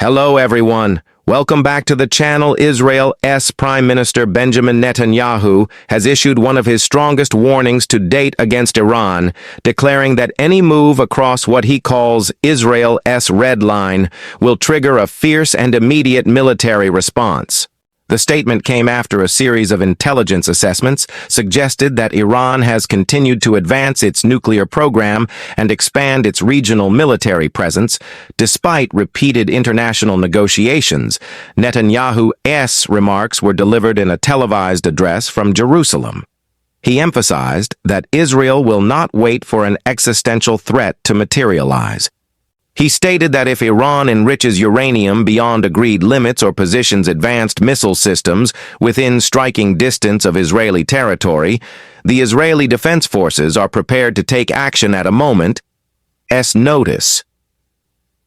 Hello everyone. Welcome back to the channel. Israel's Prime Minister Benjamin Netanyahu has issued one of his strongest warnings to date against Iran, declaring that any move across what he calls Israel's red line will trigger a fierce and immediate military response. The statement came after a series of intelligence assessments suggested that Iran has continued to advance its nuclear program and expand its regional military presence, despite repeated international negotiations. Netanyahu's remarks were delivered in a televised address from Jerusalem. He emphasized that Israel will not wait for an existential threat to materialize. He stated that if Iran enriches uranium beyond agreed limits or positions advanced missile systems within striking distance of Israeli territory, the Israeli Defense Forces are prepared to take action at a moment's notice.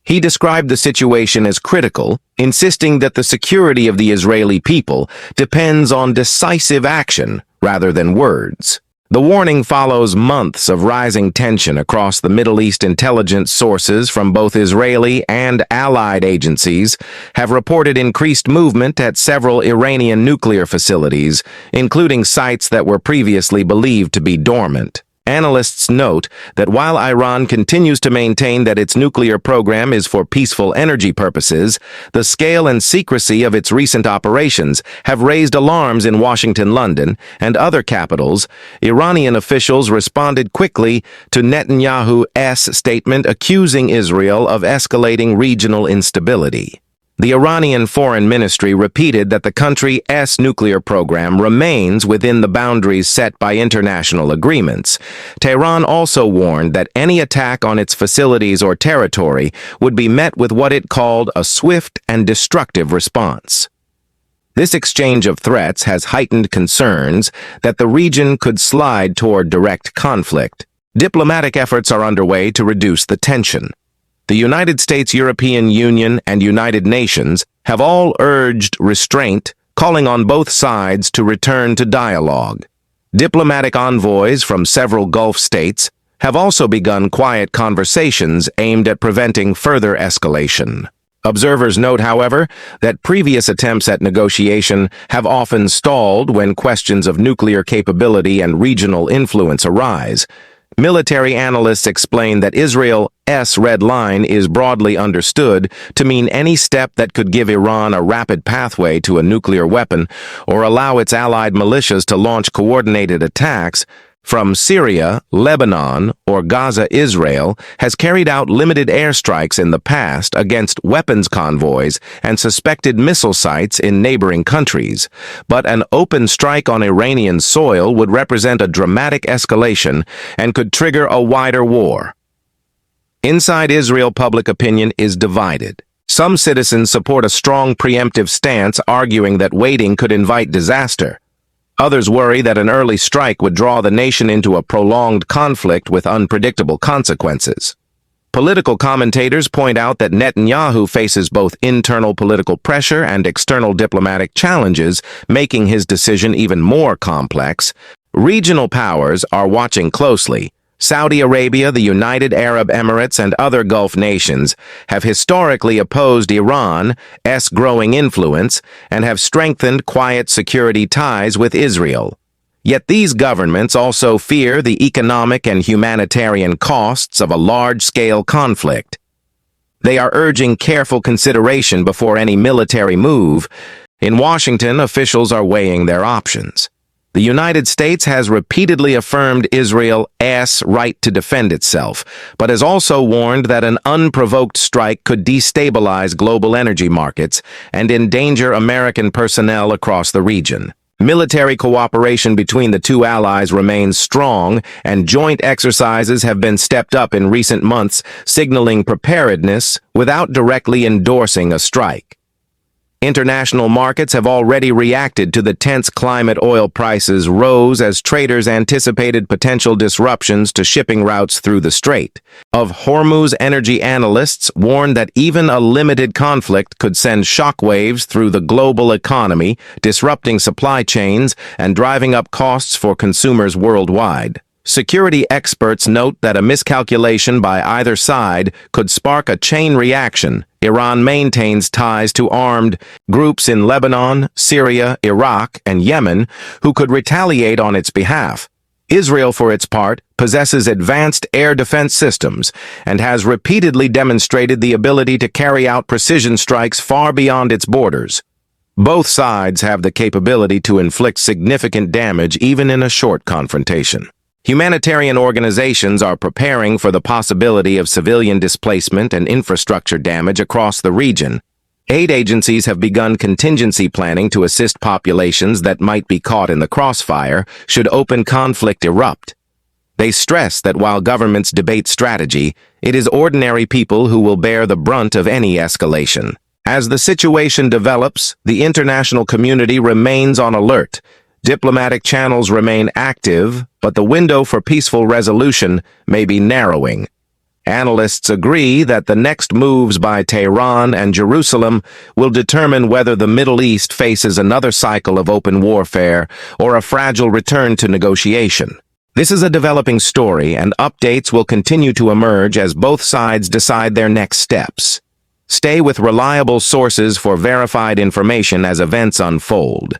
He described the situation as critical, insisting that the security of the Israeli people depends on decisive action rather than words. The warning follows months of rising tension across the Middle East. Intelligence sources from both Israeli and allied agencies have reported increased movement at several Iranian nuclear facilities, including sites that were previously believed to be dormant. Analysts note that while Iran continues to maintain that its nuclear program is for peaceful energy purposes, the scale and secrecy of its recent operations have raised alarms in Washington, London, and other capitals. Iranian officials responded quickly to Netanyahu's statement accusing Israel of escalating regional instability. The Iranian Foreign Ministry repeated that the country's nuclear program remains within the boundaries set by international agreements. Tehran also warned that any attack on its facilities or territory would be met with what it called a swift and destructive response. This exchange of threats has heightened concerns that the region could slide toward direct conflict. Diplomatic efforts are underway to reduce the tension. The United States, European Union, and United Nations have all urged restraint, calling on both sides to return to dialogue. Diplomatic envoys from several Gulf states have also begun quiet conversations aimed at preventing further escalation. Observers note, however, that previous attempts at negotiation have often stalled when questions of nuclear capability and regional influence arise. Military analysts explain that Israel's red line is broadly understood to mean any step that could give Iran a rapid pathway to a nuclear weapon or allow its allied militias to launch coordinated attacks from Syria, Lebanon, or Gaza. Israel has carried out limited airstrikes in the past against weapons convoys and suspected missile sites in neighboring countries, but an open strike on Iranian soil would represent a dramatic escalation and could trigger a wider war. Inside Israel, public opinion is divided. Some citizens support a strong preemptive stance, arguing that waiting could invite disaster. Others worry that an early strike would draw the nation into a prolonged conflict with unpredictable consequences. Political commentators point out that Netanyahu faces both internal political pressure and external diplomatic challenges, making his decision even more complex. Regional powers are watching closely. Saudi Arabia, the United Arab Emirates, and other Gulf nations have historically opposed Iran's growing influence and have strengthened quiet security ties with Israel. Yet these governments also fear the economic and humanitarian costs of a large-scale conflict. They are urging careful consideration before any military move. In Washington, officials are weighing their options. The United States has repeatedly affirmed Israel's right to defend itself, but has also warned that an unprovoked strike could destabilize global energy markets and endanger American personnel across the region. Military cooperation between the two allies remains strong, and joint exercises have been stepped up in recent months, signaling preparedness without directly endorsing a strike. International markets have already reacted to the tense climate. Oil prices rose as traders anticipated potential disruptions to shipping routes through the Strait of Hormuz. Energy analysts warn that even a limited conflict could send shockwaves through the global economy, disrupting supply chains and driving up costs for consumers worldwide. Security experts note that a miscalculation by either side could spark a chain reaction. Iran maintains ties to armed groups in Lebanon, Syria, Iraq, and Yemen who could retaliate on its behalf. Israel, for its part, possesses advanced air defense systems and has repeatedly demonstrated the ability to carry out precision strikes far beyond its borders. Both sides have the capability to inflict significant damage even in a short confrontation. Humanitarian organizations are preparing for the possibility of civilian displacement and infrastructure damage across the region. Aid agencies have begun contingency planning to assist populations that might be caught in the crossfire should open conflict erupt. They stress that while governments debate strategy, it is ordinary people who will bear the brunt of any escalation. As the situation develops, the international community remains on alert. Diplomatic channels remain active, but the window for peaceful resolution may be narrowing. Analysts agree that the next moves by Tehran and Jerusalem will determine whether the Middle East faces another cycle of open warfare or a fragile return to negotiation. This is a developing story, and updates will continue to emerge as both sides decide their next steps. Stay with reliable sources for verified information as events unfold.